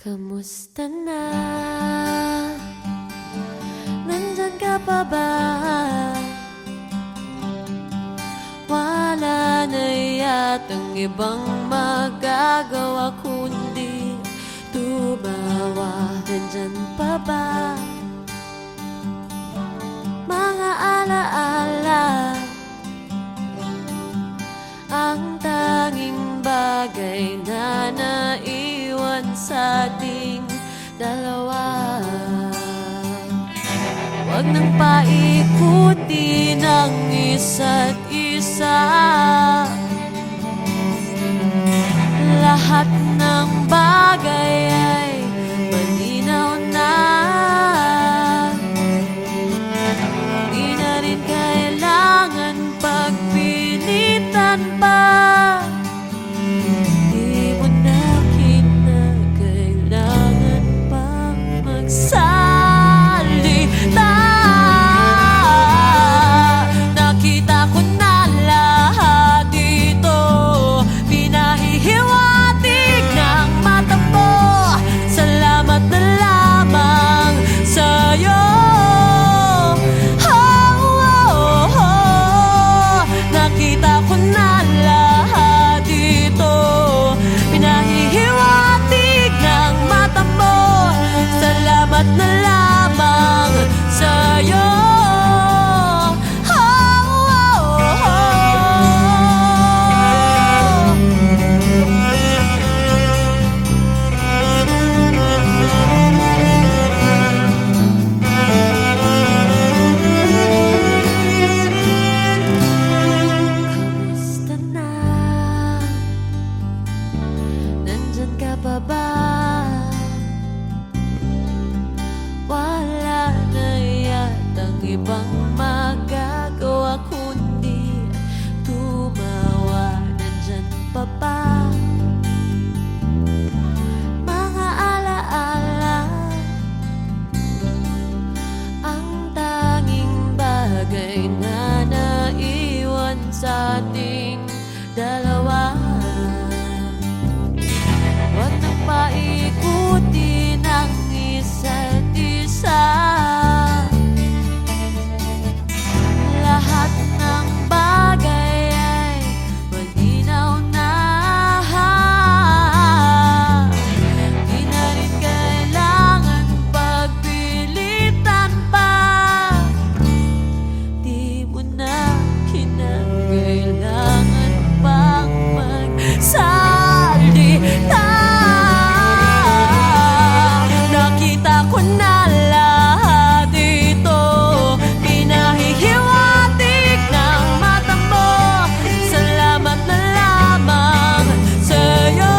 Kamusta na? Nandyan ka pa ba? Wala na yatang ibang magagawa kundi tumawa. Nandyan pa ba? Mga alaala, ang tanging bagay na naiwan sa ating dalawa. Huwag nang paikutin ang isa't isa. Lahat ng bagay ay malinaw na. Di na rin kailangan pagpilitan pa. Di mo na kinakailangan pang magsalita. Nakita ko na lahat dito, pinahihiwatig ng mata mo. Salamat na lamang sa'yo. Nakita ko na lahat dito, pinahihiwatig ng mata mo. Salamat na lamang sa'yo. Kamusta na? Nandyan ka pa ba? Wala na yatang ibang magagawa kundi tumawa. Nandyan pa ba? Mga alaala, ang tanging bagay na naiwan sa ating dalawa. Huwag nang paikutin ang isa't isa. Lahat ng bagay ay malinaw na. Di na rin kailangan pagpilitan pa. Di mo na kinakailangan pang magsalita. Nakita ko na lahat dito, pinahihiwatig ng mata mo. Salamat na lamang sa'yo.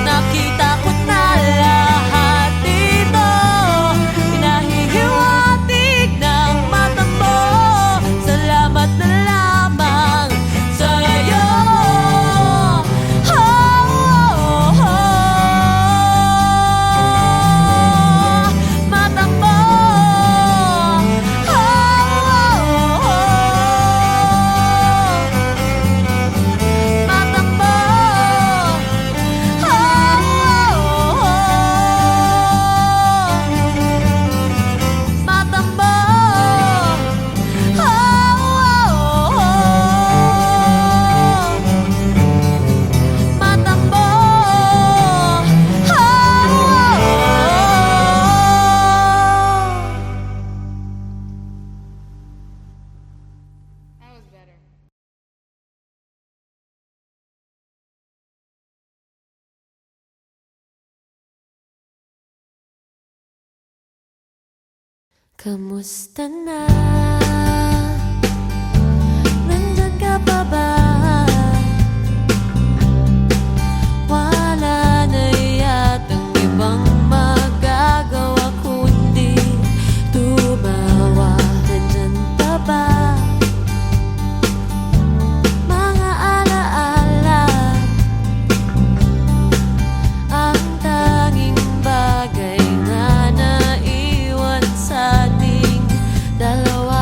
Nakita ko na lahat dito, pinahihiwatig ng mata mo. Salamat na lamang sa'yo. Mata mo. Mata mo. Mata mo. Mata mo. That was better. Kamusta na? Nandyan ka pa ba? Wala na yatang ibang magagawa kundi tumawa. Nandyan pa ba? Mga alaala, ang tanging bagay na naiwan sa ating dalawa.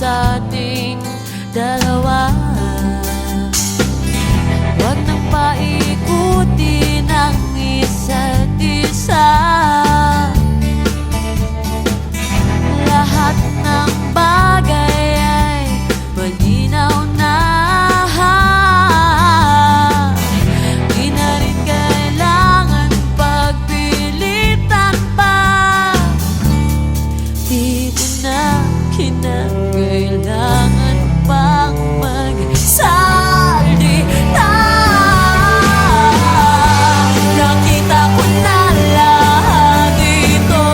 ating dalawa. Huwag nang paikutin ang isa't isa. Lahat ng bagay ay malinaw na. Di na rin kailangan pagpilitan pa. Di mo na kinakailangan pang magsalita. Nakita ko na lahat ito,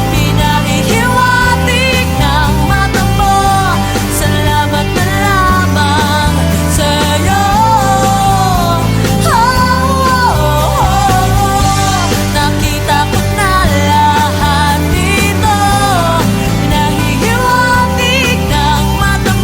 pinahihiwatig ng mata mo. Salamat na lamang sa'yo. Nakita ko na lahat ito, pinahihiwatig ng mata mo.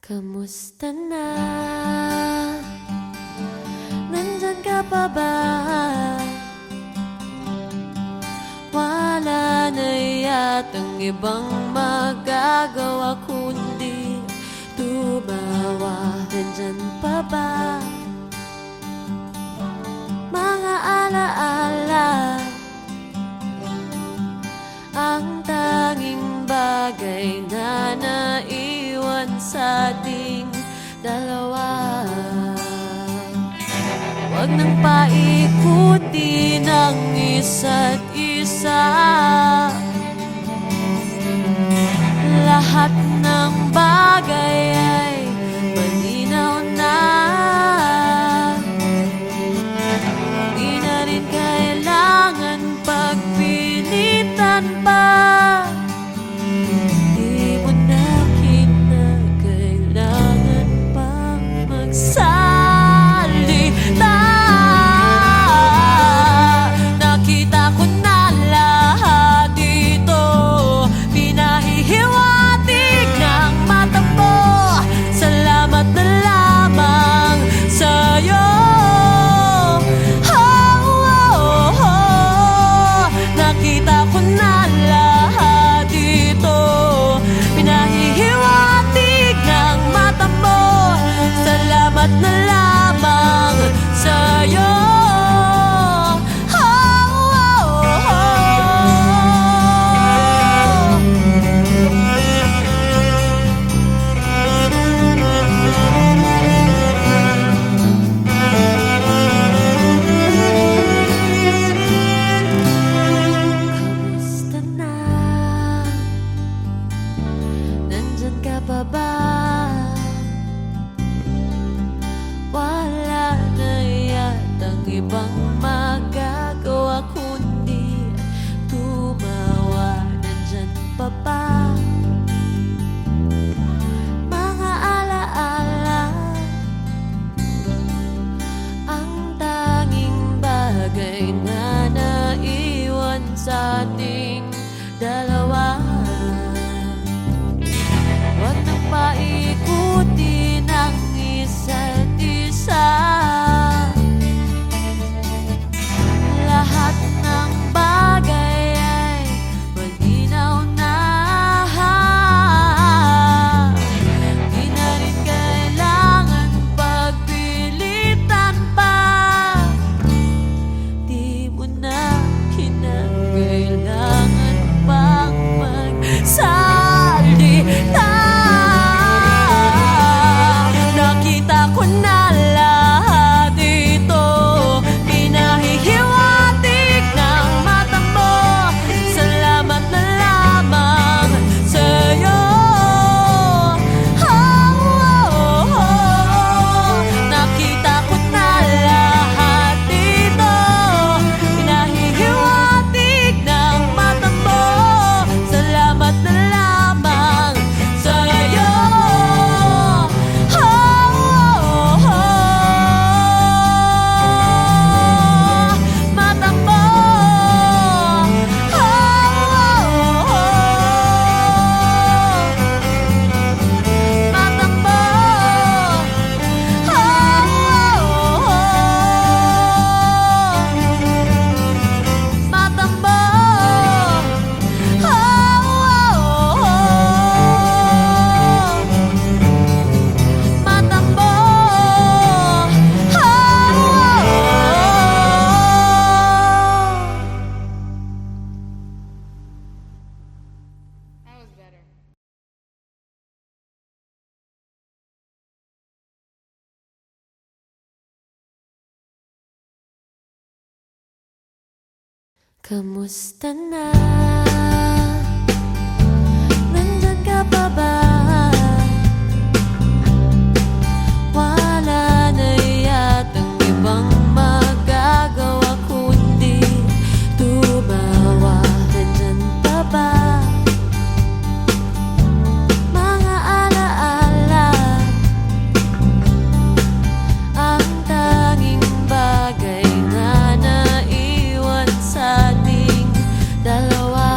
Kamusta na? Nandyan ka pa ba? Wala na yatang ibang magagawa kundi tumawa. Nandyan pa ba mga alaala? Ang tanging bagay na naiwan sa ating dalawa. Huwag nang paikutin ang isa't isa. Lahat ng bagay ay malinaw na. Di na rin kailangan pagpilitan pa. Di mo na kinakailangan pang magsalita. Nakita ko na lahat dito, pinahihiwatig ng mata mo. Salamat na lamang sa'yo. Nakita ko na lahat dito, pinahihiwatig ng mata mo. Salamat na lamang sa'yo. Kamusta na? Nandyan ka pa ba? Wala na yatang ibang magagawa kundi tumawa. Nandyan pa ba mga alaala? Ang tanging bagay na naiwan sa ating dalawa. Huwag nang paikutin ang isa't isa. Lahat ng bagay ay malinaw na. Di na rin kailangan pagpilitan pa. Di mo na kinakailangan pang magsalita. Nakita ko na lahat dito, pinahihiwatig ng mata mo. Salamat na lamang sa'yo. Nakita ko na lahat dito, pinahihiwatig ng mata mo. Salamat na lamang sa'yo. Mata mo. Mata mo. Mata mo. Mata mo. That was better. Kamusta na? Nandyan ka pa ba? Wala na yatang ibang magagawa kundi tumawa. Nandyan pa ba mga alaala? Ang tanging bagay na naiwan sa ating dalawa.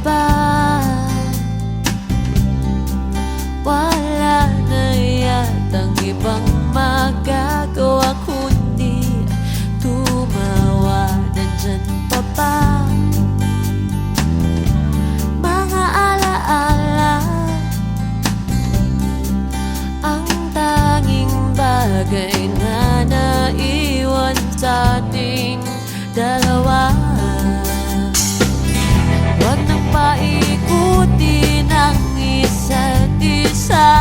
ba? Wala na yatang ibang magagawa kundi tumawa. Nandyan pa ba mga alaala? Ang tanging bagay na naiwan sa ating dalawa. Huwag nang paikutin ang isa't isa.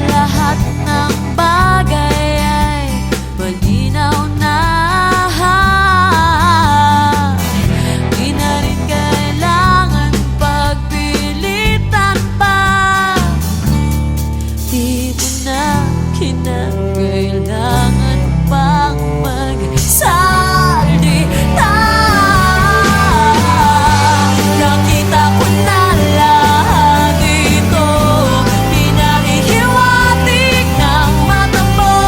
Lahat ng bagay ay malinaw na. Di na rin kailangan pagpilitan pa. Di mo na kinakailangan pang magsalita. Nakita ko na lahat dito, hinahihiwatig ng mata mo.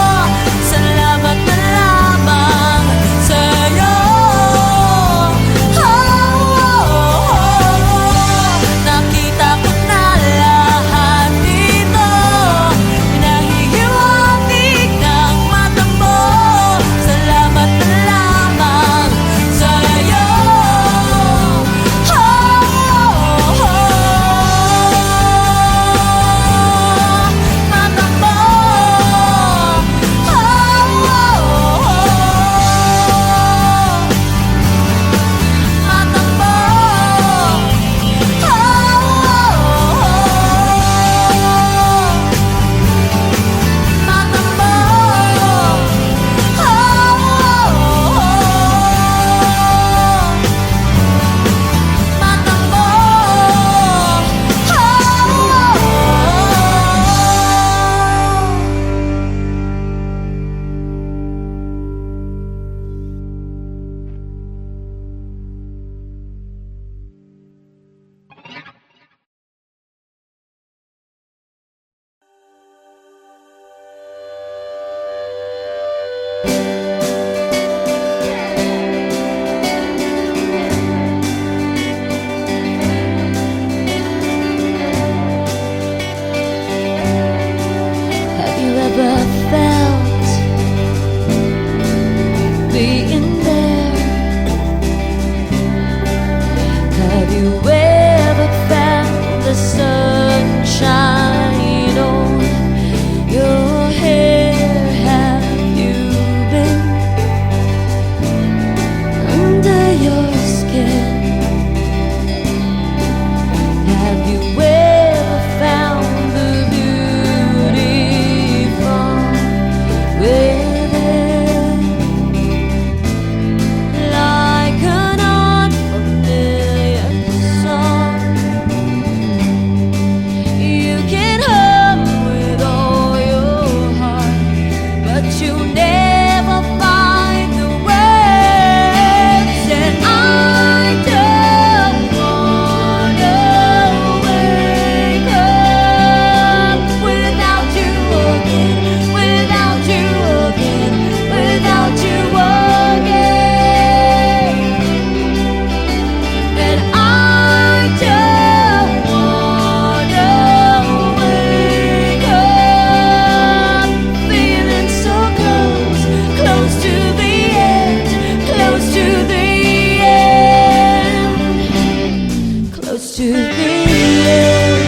Salamat na lamang sa'yo. Nakita ko na lahat dito, hinahihiwatig ng mata mo. Salamat na lamang sa'yo. Mata mo. Mata mo. Mata mo. Mata mo. Have you ever felt being there? Have you ever found the sunshine on your hair? Have you been under your skin? Have you ever found the beauty from within? Like an unfamiliar song, you can hum with all your heart, but you never find the words. And I don't wanna wake up without you again, without you again, without you again. And I don't wanna wake up feeling so close, close to the end, close to the end, close to the end.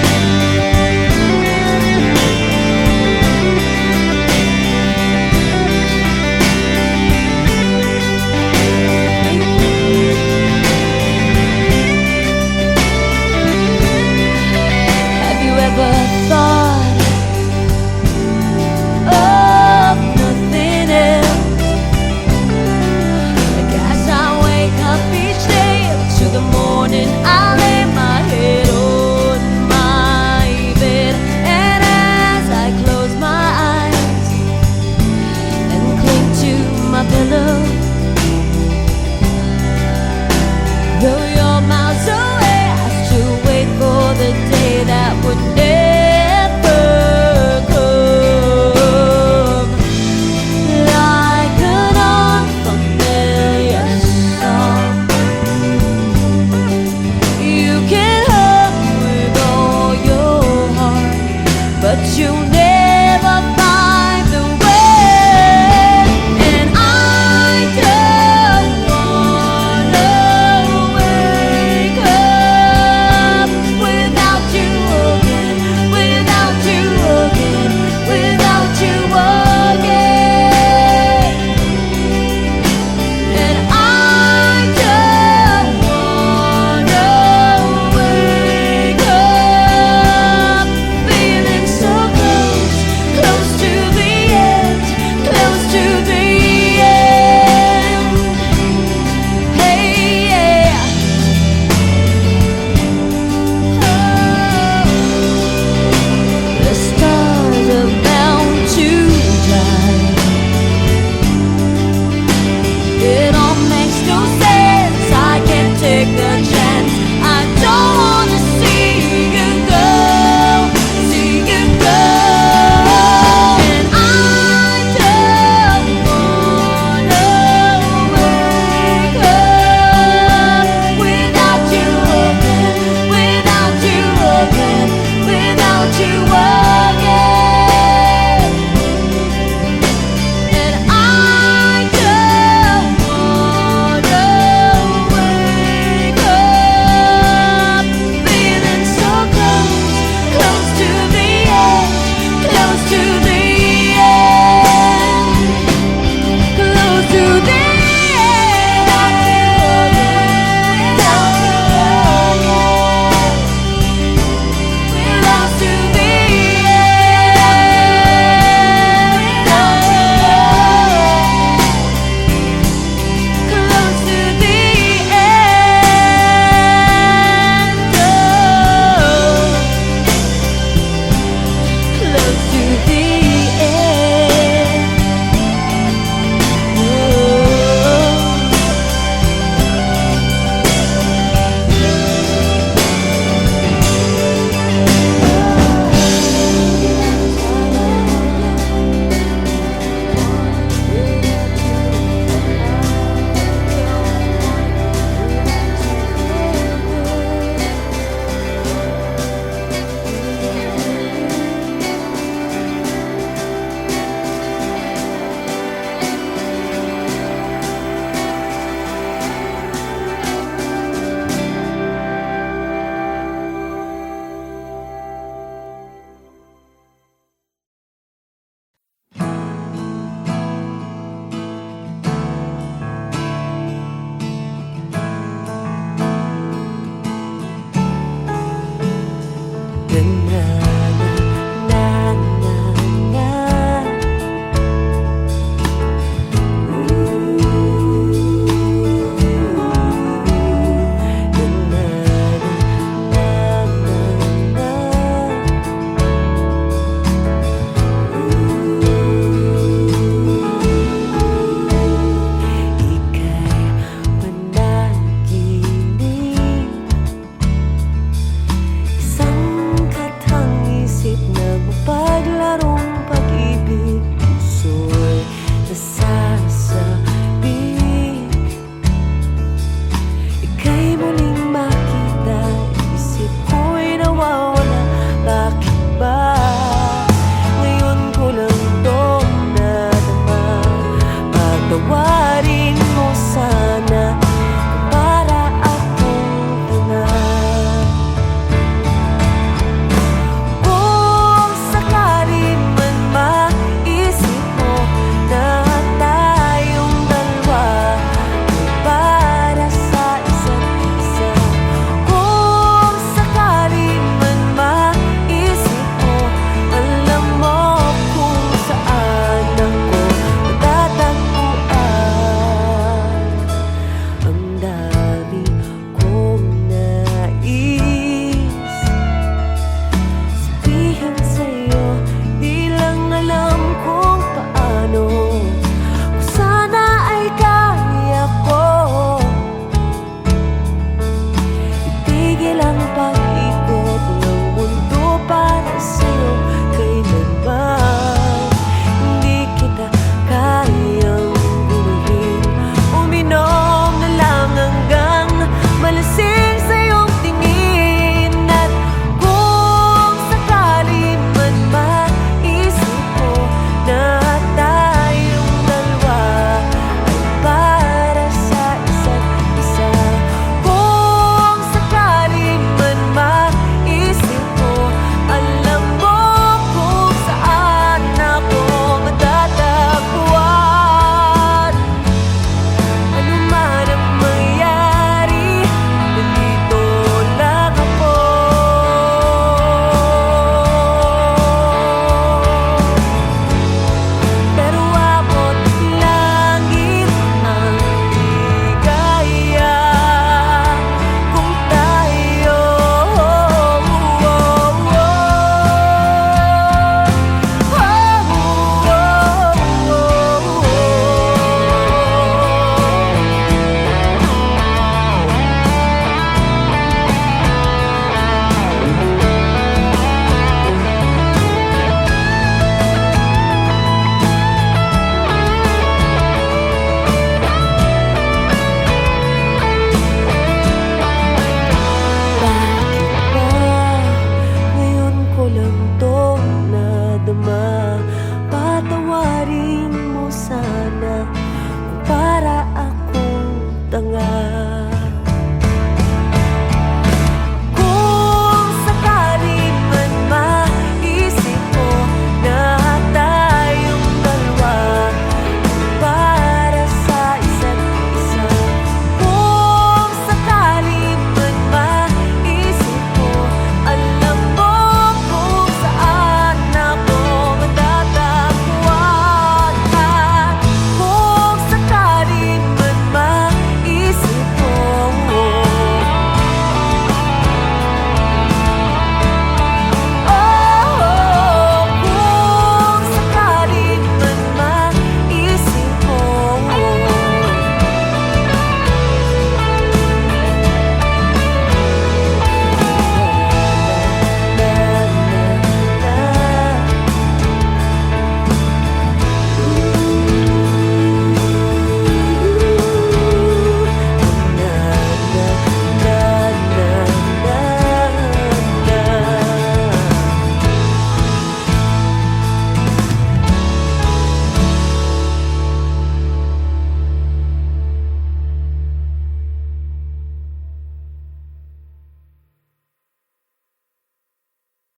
Have you ever thought of nothing else? Like as I wake up each day to the morning, I lay my head on my bed, and as I close my eyes and cling to my pillow, though you're miles away, I still wait for the day that would never come. Like an unfamiliar song, while.